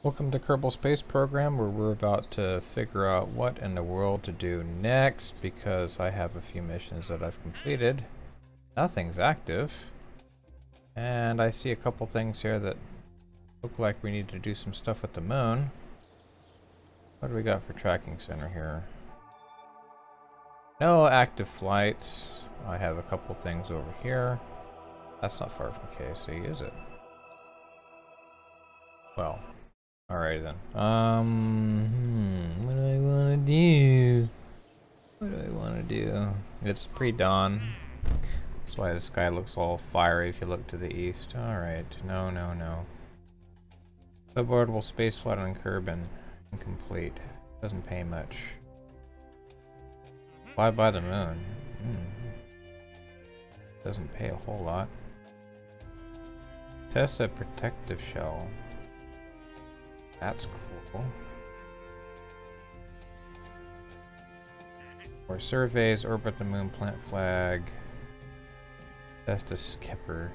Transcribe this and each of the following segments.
Welcome to Kerbal Space Program, where we're about to figure out what in the world to do next, because I have a few missions that I've completed. Nothing's active. And I see a couple things here that look like we need to do some stuff with the moon. What do we got for tracking center here? No active flights. I have a couple things over here. That's not far from KSP, is it? Well, alright then. What do I want to do? What do I want to do? It's pre-dawn. That's why the sky looks all fiery if you look to the east. Alright, no. Suborbital spaceflight on Kerbin. Incomplete. Doesn't pay much. Fly by the moon. Doesn't pay a whole lot. Test a protective shell. That's cool. Or surveys, orbit the moon, plant flag. Test a skipper.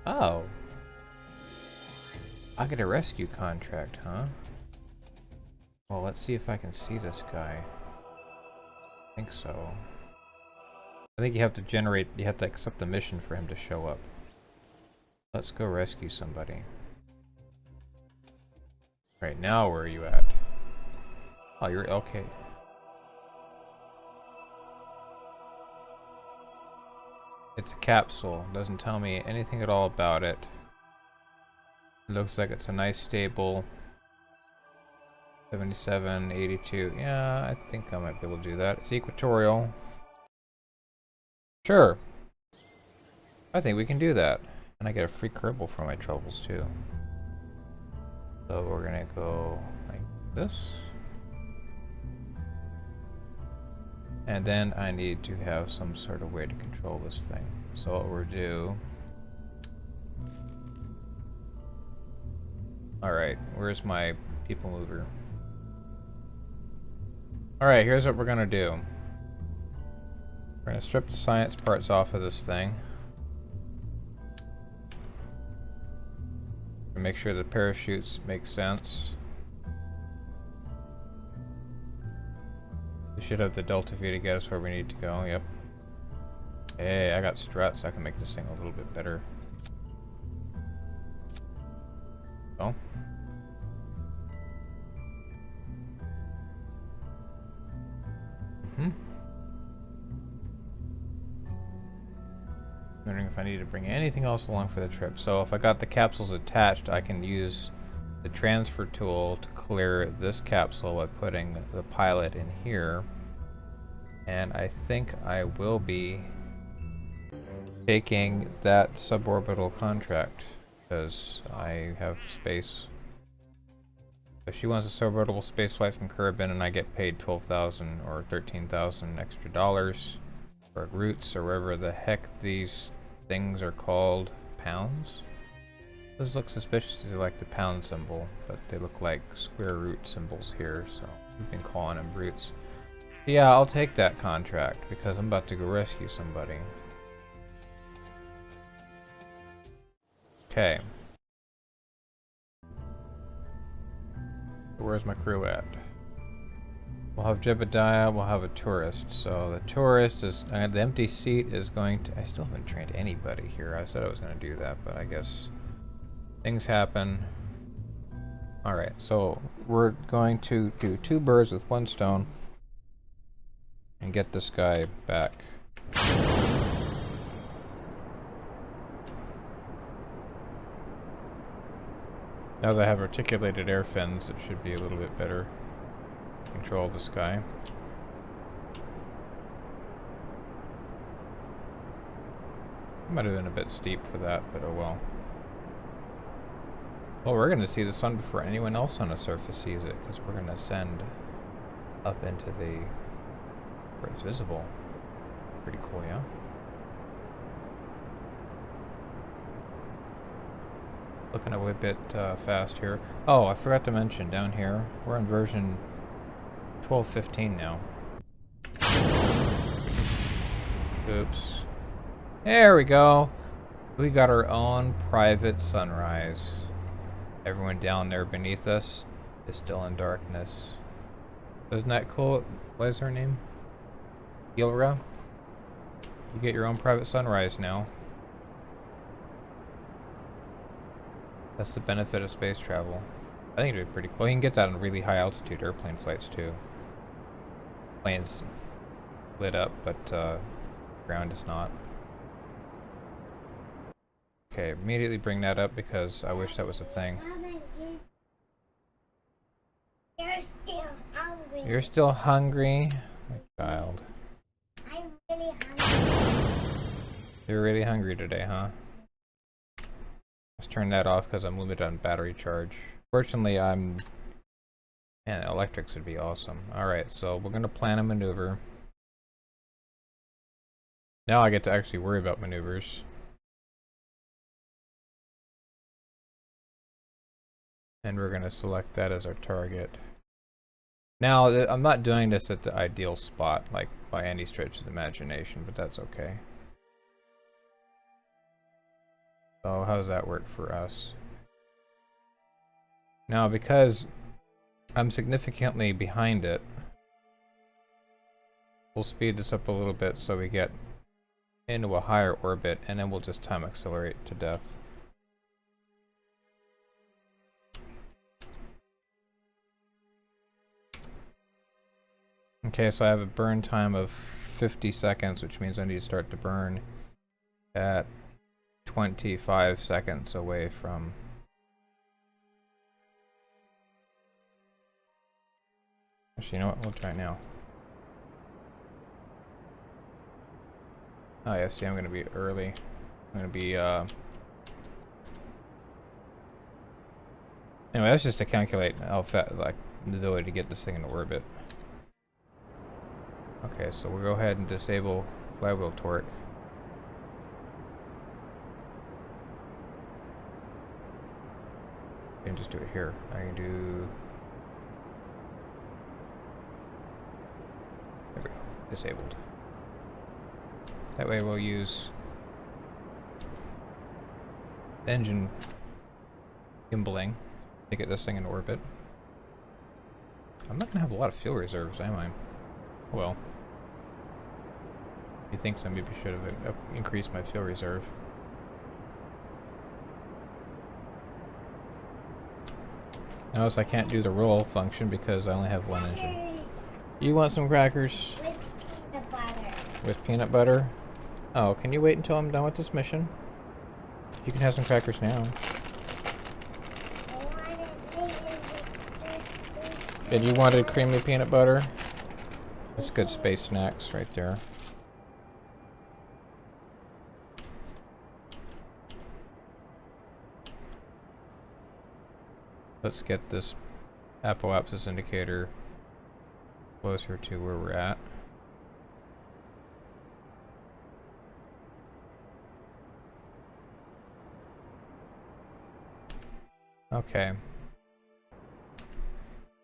Oh. I get a rescue contract, huh? Well, let's see if I can see this guy. I think so. I think you have to accept the mission for him to show up. Let's go rescue somebody. Right now, where are you at? Oh, you're okay. It's a capsule. Doesn't tell me anything at all about it. It looks like it's a nice stable 77, 82. Yeah, I think I might be able to do that. It's equatorial. Sure. I think we can do that. And I get a free Kerbal for my troubles too. So we're gonna go like this. And then I need to have some sort of way to control this thing. So what we'll do... Alright, where's my people mover? Alright, here's what we're gonna do. We're gonna strip the science parts off of this thing. Make sure the parachutes make sense. We should have the delta V to get us where we need to go, yep. Hey, I got struts, I can make this thing a little bit better. Oh. Wondering if I need to bring anything else along for the trip. So if I got the capsules attached, I can use the transfer tool to clear this capsule by putting the pilot in here. And I think I will be taking that suborbital contract because I have space. If she wants a suborbital space flight from Kerbin and I get paid 12,000 or 13,000 extra dollars for routes or wherever the heck these things are called. Pounds? Those look suspiciously like the pound symbol, but they look like square root symbols here, so we've been calling them roots. Yeah, I'll take that contract because I'm about to go rescue somebody. Okay. Where's my crew at? We'll have Jebediah, we'll have a tourist. So the tourist is, the empty seat is going to, I still haven't trained anybody here. I said I was going to do that, but I guess things happen. Alright, so we're going to do 2 birds with 1 stone and get this guy back. Now that I have articulated air fins, it should be a little bit better. Control the sky. Might have been a bit steep for that, but oh well. Well, we're going to see the sun before anyone else on the surface sees it, because we're going to ascend up into the... where it's visible. Pretty cool, yeah? Looking a bit fast here. Oh, I forgot to mention, down here, we're on version 12.15 now. Oops. There we go. We got our own private sunrise. Everyone down there beneath us is still in darkness. Isn't that cool? What is her name? Gilra? You get your own private sunrise now. That's the benefit of space travel. I think it'd be pretty cool. You can get that on really high altitude airplane flights too. Planes lit up, but ground is not. Okay, immediately bring that up because I wish that was a thing. You're still hungry. You're still hungry? My child. I'm really hungry. You're really hungry today, huh? Let's turn that off because I'm limited on battery charge. Fortunately, man, electrics would be awesome. Alright, so we're gonna plan a maneuver. Now I get to actually worry about maneuvers. And we're gonna select that as our target. Now, I'm not doing this at the ideal spot, like by any stretch of the imagination, but that's okay. So how does that work for us? Now, because I'm significantly behind it, we'll speed this up a little bit so we get into a higher orbit, and then we'll just time accelerate to death. Okay, so I have a burn time of 50 seconds, which means I need to start to burn at 25 seconds away from... Actually, you know what? We'll try now. Oh yeah, see, I'm gonna be early. I'm gonna be, Anyway, that's just to calculate how fast, like, the ability to get this thing into orbit. Okay, so we'll go ahead and disable flywheel torque. I can just do it here. I can do... There we go. Disabled. That way we'll use engine gimbaling to get this thing in orbit. I'm not gonna have a lot of fuel reserves, am I? Well, you think so? Maybe should have increased my fuel reserve. Notice I can't do the roll function because I only have one engine. You want some crackers? With peanut butter. With peanut butter? Oh, can you wait until I'm done with this mission? You can have some crackers now. And you wanted creamy peanut butter? That's good space snacks right there. Let's get this apoapsis indicator closer to where we're at. Okay.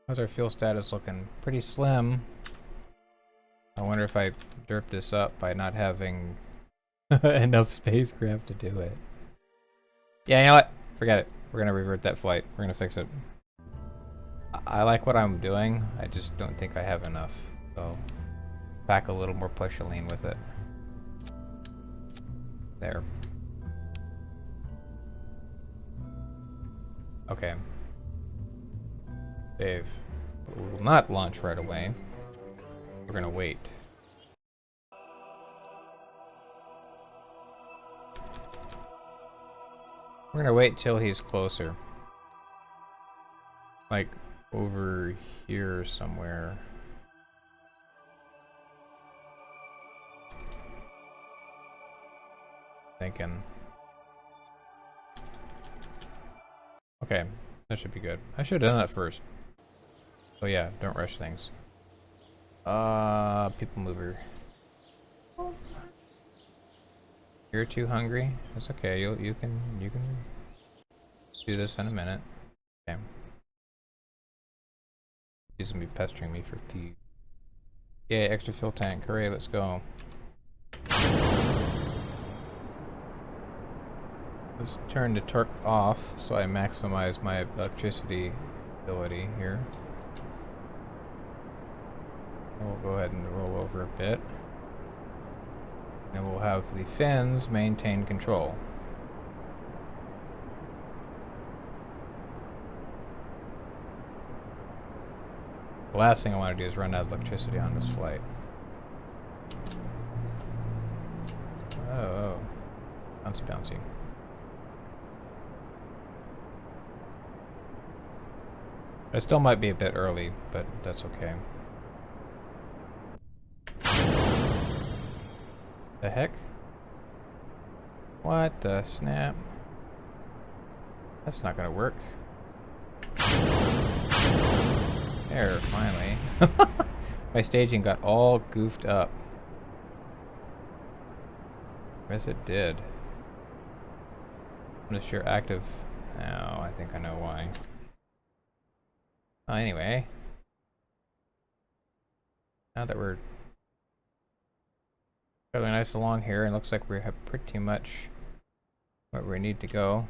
How's our fuel status looking? Pretty slim. I wonder if I derp this up by not having enough spacecraft to do it. Yeah, you know what? Forget it. We're gonna revert that flight. We're gonna fix it. I like what I'm doing. I just don't think I have enough. So, pack a little more pusholine with it. There. Okay. Save. We will not launch right away. We're gonna wait. We're gonna wait till he's closer. Like, over here somewhere. Thinking. Okay, that should be good. I should have done that first. So yeah, don't rush things. People mover. You're too hungry? That's okay. You can do this in a minute. Okay. He's gonna be pestering me for food. Yay, extra fuel tank. Hooray, let's go. Let's turn the torque off so I maximize my electricity ability here. And we'll go ahead and roll over a bit. And we'll have the fins maintain control. The last thing I want to do is run out of electricity on this flight. Oh. Bouncy, bouncy. I still might be a bit early, but that's okay. The heck? What the snap? That's not gonna work. There, finally. My staging got all goofed up. Yes, it did. I'm just sure active. Oh, I think I know why. Anyway. Now that we're really nice along here, and looks like we have pretty much where we need to go.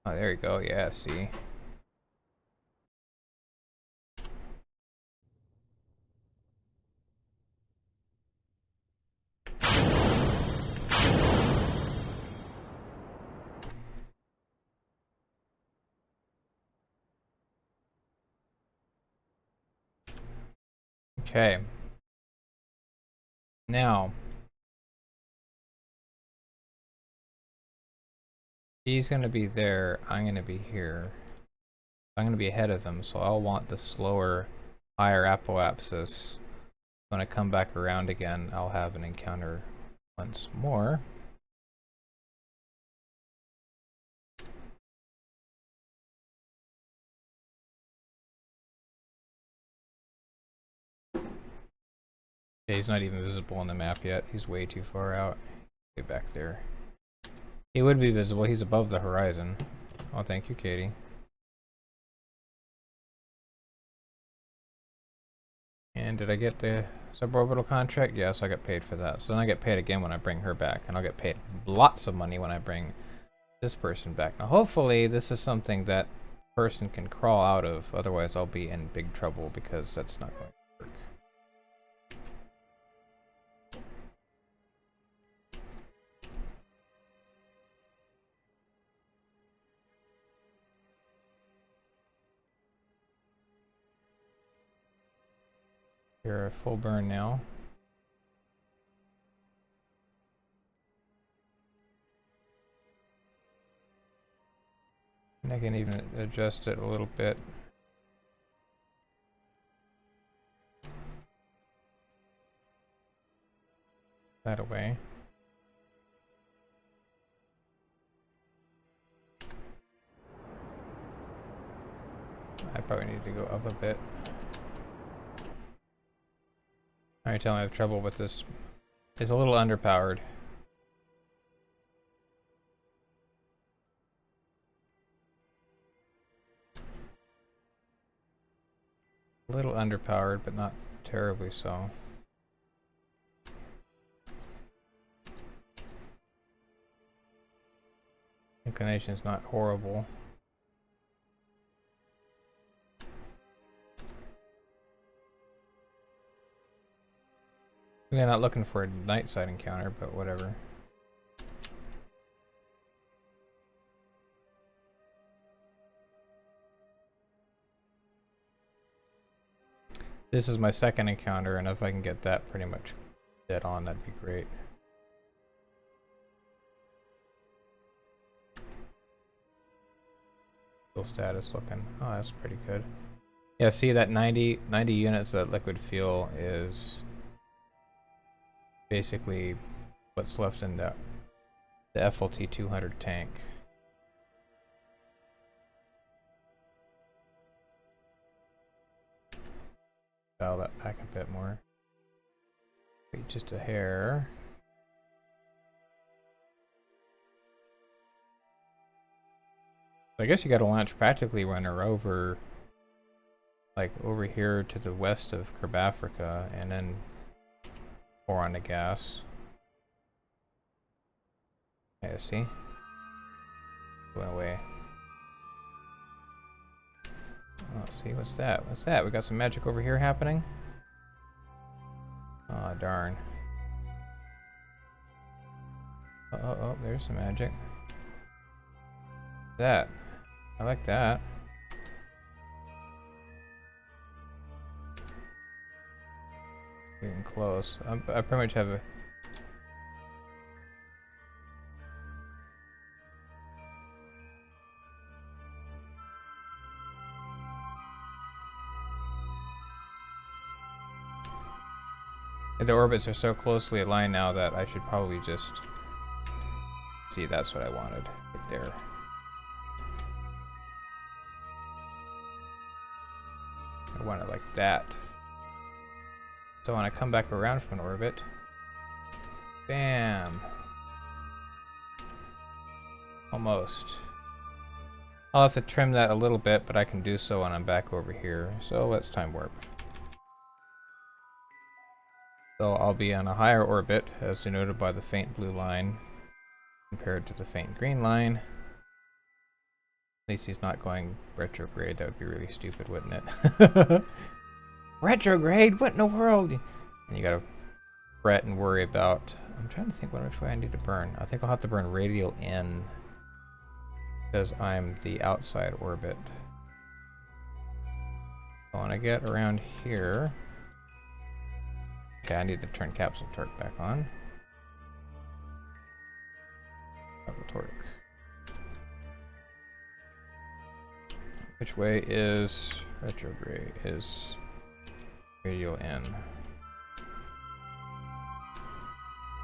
Oh, there you go. Yeah, see. Okay. Now, he's going to be there. I'm going to be here. I'm going to be ahead of him, so I'll want the slower, higher apoapsis. When I come back around again, I'll have an encounter once more. Okay, he's not even visible on the map yet. He's way too far out. Way back there. He would be visible. He's above the horizon. Oh, thank you, Katie. And did I get the suborbital contract? Yes, I got paid for that. So then I get paid again when I bring her back. And I'll get paid lots of money when I bring this person back. Now, hopefully, this is something that person can crawl out of. Otherwise, I'll be in big trouble because that's not going to work. You're a full burn now. And I can even adjust it a little bit. That away. I probably need to go up a bit. Alright, tell me I have trouble with this. It's a little underpowered. A little underpowered, but not terribly so. Inclination's not horrible. We're not looking for a night side encounter, but whatever. This is my second encounter, and if I can get that pretty much dead on, that'd be great. Fuel status looking. Oh, that's pretty good. Yeah, see that 90 units that liquid fuel is basically what's left in the FLT 200 tank. Dial that back a bit more. Wait just a hair. I guess you gotta launch practically when her over, like over here to the west of Curb Africa, and then pour on the gas. Yeah, see? Went away. Oh, see, what's that? What's that? We got some magic over here happening? Aw, oh, darn. Oh, there's some magic. That. I like that. Getting close. I pretty much have a... The orbits are so closely aligned now that I should probably just... See, that's what I wanted. Right there. I want it like that. So when I come back around from an orbit... Bam! Almost. I'll have to trim that a little bit, but I can do so when I'm back over here. So let's time warp. So I'll be on a higher orbit, as denoted by the faint blue line, compared to the faint green line. At least he's not going retrograde. That would be really stupid, wouldn't it? Retrograde? What in the world? And you gotta fret and worry about... I'm trying to think which way I need to burn. I think I'll have to burn radial in, because I'm the outside orbit. So when I get around here... Okay, I need to turn capsule torque back on. Capsule torque. Which way is retrograde? Is radial in.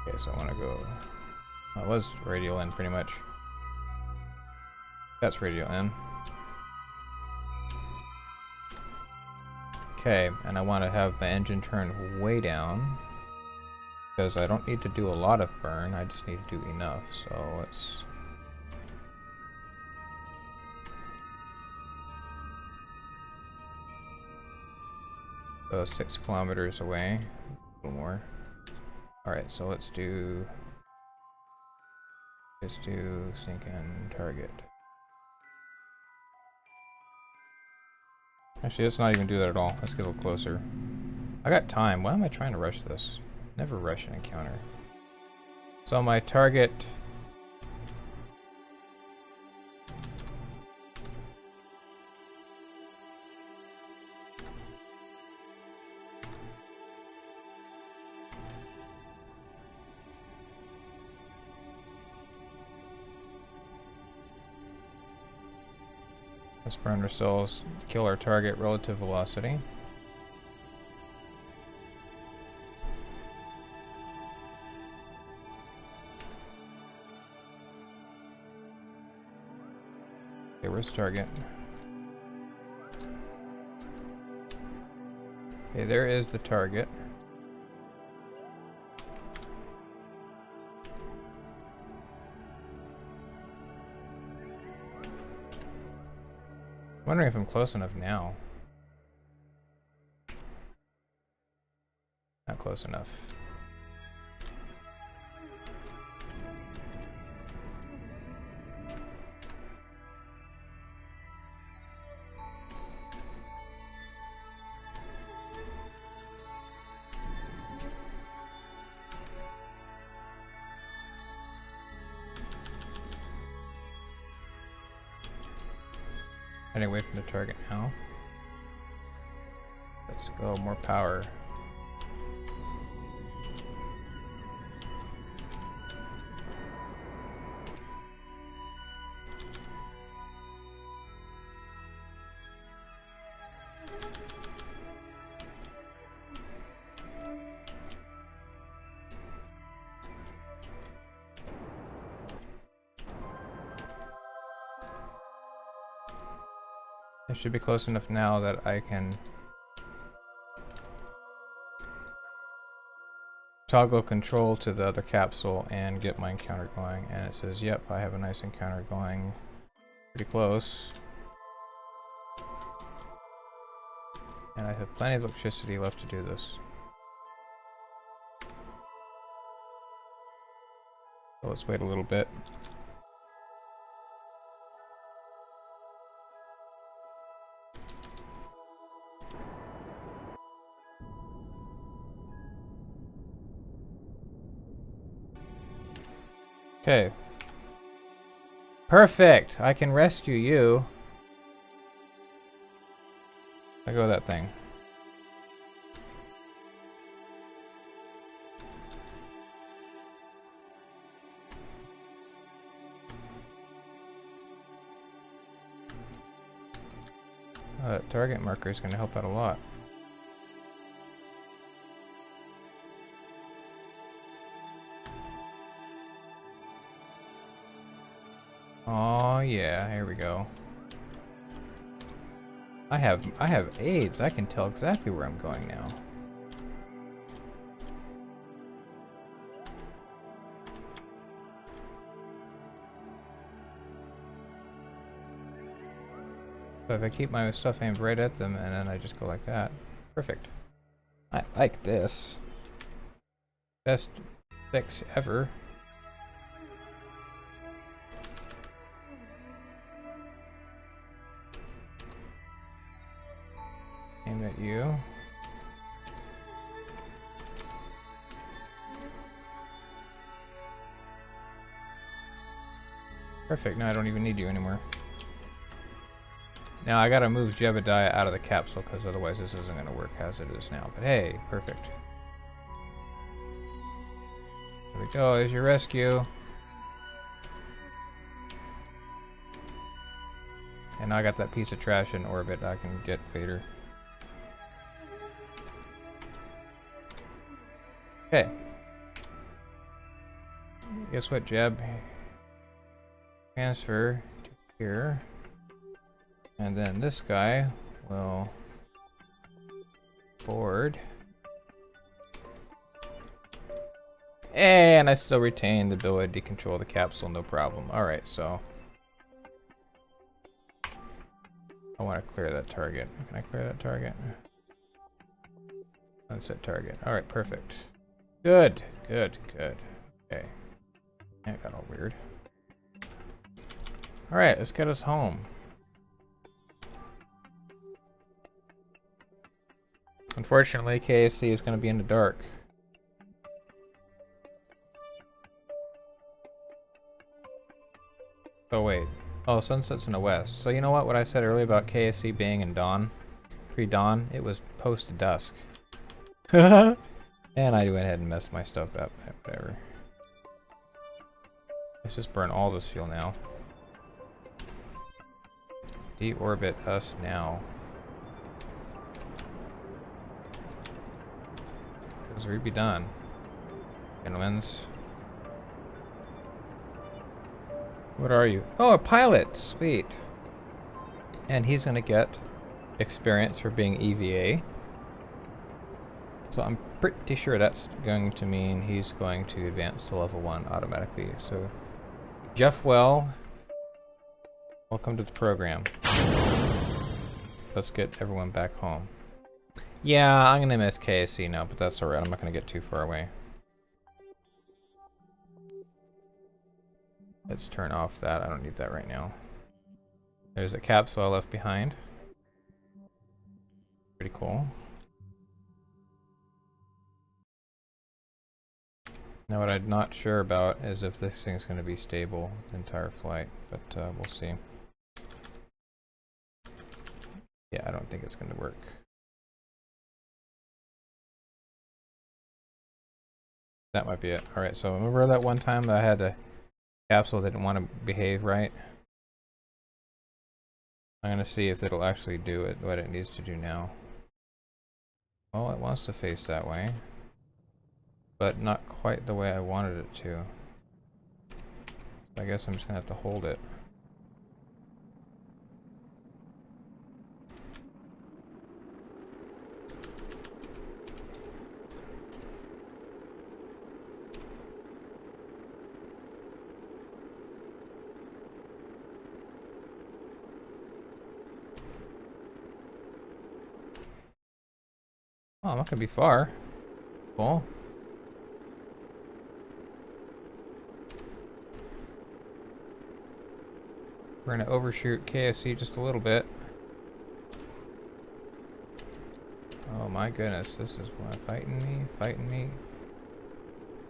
Okay, so I want to go... Well, it was radial in pretty much. That's radial in. Okay, and I want to have my engine turn way down, because I don't need to do a lot of burn, I just need to do enough, so let's... So 6 kilometers away, a little more. Alright, so let's do... Just do sink and target. Actually, let's not even do that at all. Let's get a little closer. I got time. Why am I trying to rush this? Never rush an encounter. So my target... Let's burn ourselves, kill our target relative velocity. Okay, where's the target? Okay, there is the target. I'm wondering if I'm close enough now. Not close enough. Heading away from the target now. Let's go, more power. It should be close enough now that I can toggle control to the other capsule and get my encounter going. And it says, yep, I have a nice encounter going. Pretty close. And I have plenty of electricity left to do this. So let's wait a little bit. Okay. Perfect! I can rescue you. Let go of that thing. Target marker is going to help out a lot. Oh yeah, here we go. I have aids. I can tell exactly where I'm going now. So if I keep my stuff aimed right at them and then I just go like that. Perfect. I like this. Best fix ever. Aim at you. Perfect. Now I don't even need you anymore. Now I gotta move Jebediah out of the capsule because otherwise this isn't gonna work as it is now. But hey, perfect. There we go. There's your rescue. And now I got that piece of trash in orbit I can get later. Okay. Guess what, Jeb? Transfer to here. And then this guy will board. And I still retain the ability to control the capsule, no problem. Alright, so I want to clear that target. Can I clear that target? Unset target. Alright, perfect. Good, good, good. Okay. That got all weird. Alright, let's get us home. Unfortunately, KSC is going to be in the dark. Oh wait. Oh, sunset's in the west. So you know what I said earlier about KSC being in dawn? Pre-dawn? It was post-dusk. And I went ahead and messed my stuff up. Whatever. Let's just burn all this fuel now. Deorbit us now. Because we'd be done. Wins. What are you? Oh, a pilot! Sweet. And he's gonna get experience for being EVA. So I'm pretty sure that's going to mean he's going to advance to level 1 automatically. So, Jeff Well, welcome to the program. Let's get everyone back home. Yeah, I'm gonna miss KSC now, but that's alright. I'm not gonna get too far away. Let's turn off that. I don't need that right now. There's a capsule I left behind. Pretty cool. Now what I'm not sure about is if this thing's going to be stable the entire flight, but we'll see. Yeah, I don't think it's going to work. That might be it. Alright, so remember that one time that I had a capsule that didn't want to behave right? I'm going to see if it'll actually do it, what it needs to do now. Well, it wants to face that way, but not quite the way I wanted it to. I guess I'm just going to have to hold it. Oh, I'm not gonna be far. Cool. We're gonna overshoot KSC just a little bit. Oh my goodness, this is fighting me, fighting me.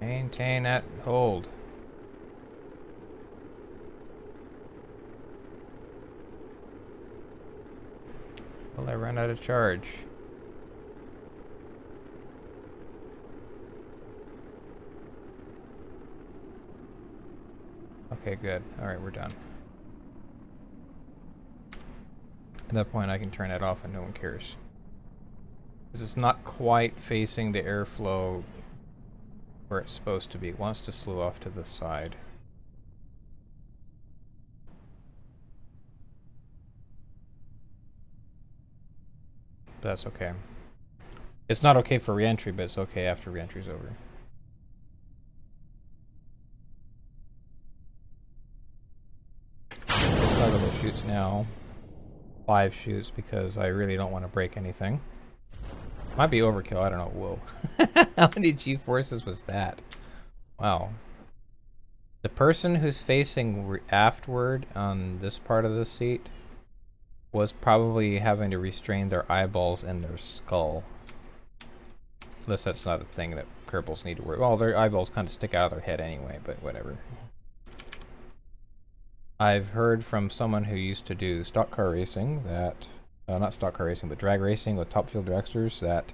Maintain that hold. Will I run out of charge? Okay, good. Alright, we're done. At that point I can turn that off and no one cares. Because it's not quite facing the airflow where it's supposed to be. It wants to slew off to the side. But that's okay. It's not okay for re-entry, but it's okay after re-entry's over. Let's talk about shoots now. 5 shoots because I really don't want to break anything. Might be overkill, I don't know. Whoa. How many G-forces was that? Wow. The person who's facing aftward on this part of the seat was probably having to restrain their eyeballs and their skull. Unless that's not a thing that Kerbals need to worry. Well, their eyeballs kind of stick out of their head anyway, but whatever. I've heard from someone who used to do stock car racing that, not stock car racing, but drag racing with top fuel dragsters, that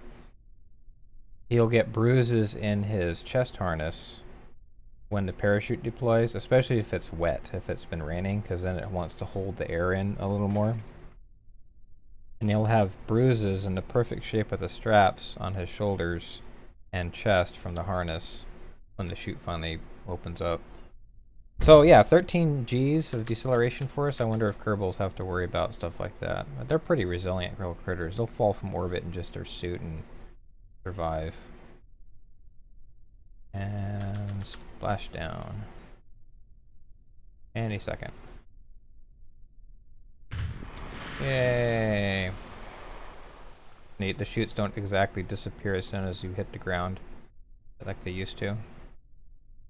he'll get bruises in his chest harness when the parachute deploys, especially if it's wet, if it's been raining, because then it wants to hold the air in a little more. And he'll have bruises in the perfect shape of the straps on his shoulders and chest from the harness when the chute finally opens up. So yeah, 13 Gs of deceleration force. I wonder if Kerbals have to worry about stuff like that. But they're pretty resilient little critters. They'll fall from orbit in just their suit and survive. And splash down. Any second. Yay. Neat, the chutes don't exactly disappear as soon as you hit the ground like they used to.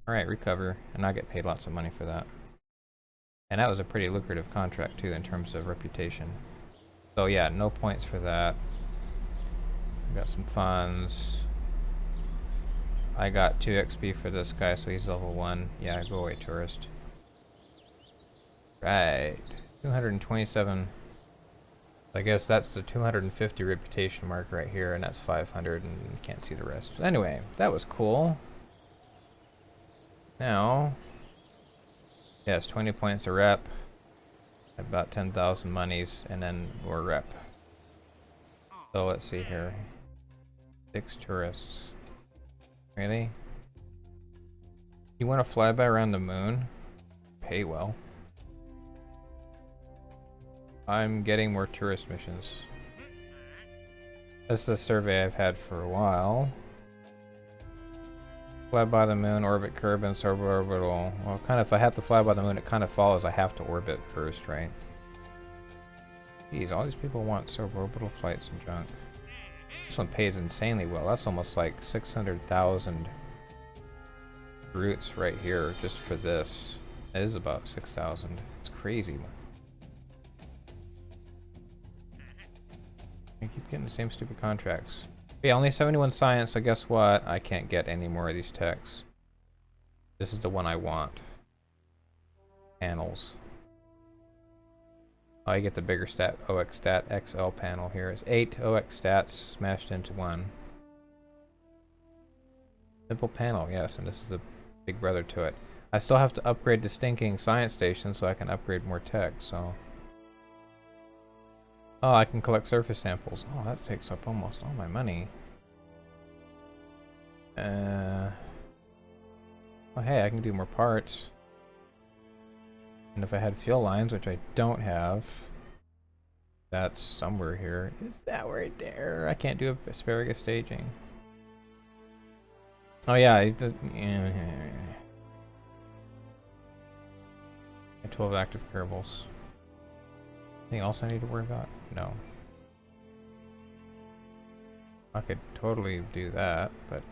Alright, recover, and I get paid lots of money for that. And that was a pretty lucrative contract too in terms of reputation. So yeah, no points for that. I got some funds. I got 2 XP for this guy, so he's level 1. Yeah, go away, tourist. Right, 227. I guess that's the 250 reputation mark right here, and that's 500, and you can't see the rest. Anyway, that was cool. Now, yes, 20 points a rep, about 10,000 monies, and then more rep. So let's see here. 6 tourists. Really? You want to fly by around the moon? Pay well. I'm getting more tourist missions. That's the survey I've had for a while. Fly by the moon, orbit Kerbin, suborbital. Well, kind of, if I have to fly by the moon, it kind of follows I have to orbit first, right? Geez, all these people want suborbital flights and junk. This one pays insanely well. That's almost like 600,000 routes right here just for this. It is about 6,000. It's crazy. I keep getting the same stupid contracts. But yeah, only 71 science, so guess what? I can't get any more of these techs. This is the one I want. Panels. Oh, I get the bigger stat, OX stat XL panel here. It's 8 OX stats smashed into one. Simple panel, yes, and this is the big brother to it. I still have to upgrade the stinking science station so I can upgrade more tech, so... Oh, I can collect surface samples. Oh, that takes up almost all my money. Oh, hey, I can do more parts. And if I had fuel lines, which I don't have, that's somewhere here. Is that right there? I can't do asparagus staging. Oh yeah, I 12 active Kerbals. Anything else I need to worry about? No. I could totally do that, but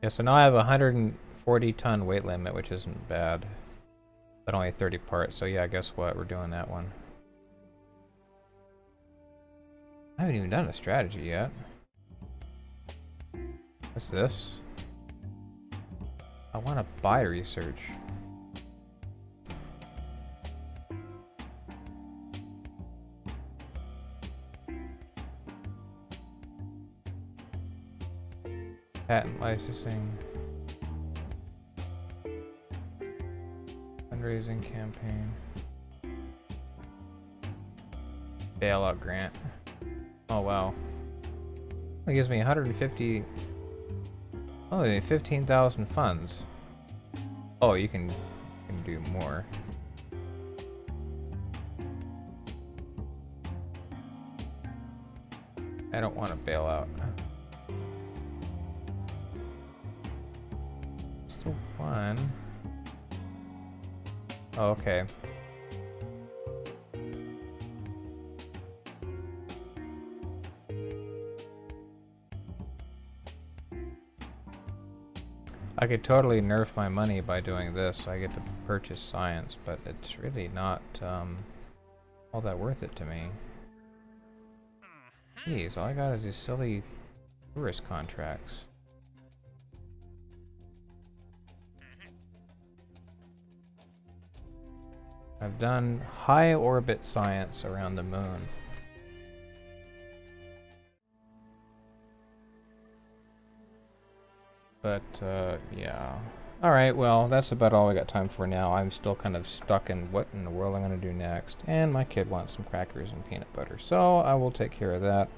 yeah, so now I have a 140 ton weight limit, which isn't bad. But only 30 parts, so yeah, guess what? We're doing that one. I haven't even done a strategy yet. What's this? I want to buy research. Patent licensing. Fundraising campaign. Bailout grant. Oh wow. That gives me 150. Oh, 15,000 funds. Oh, you can do more. I don't want to bail out. Still one. Oh, okay. I could totally nerf my money by doing this. I get to purchase science, but it's really not all that worth it to me. Jeez, all I got is these silly tourist contracts. I've done high orbit science around the moon. But, yeah. Alright, well, that's about all we got time for now. I'm still kind of stuck in what in the world I'm going to do next. And my kid wants some crackers and peanut butter. So I will take care of that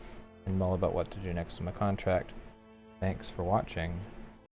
and mull about what to do next in my contract. Thanks for watching.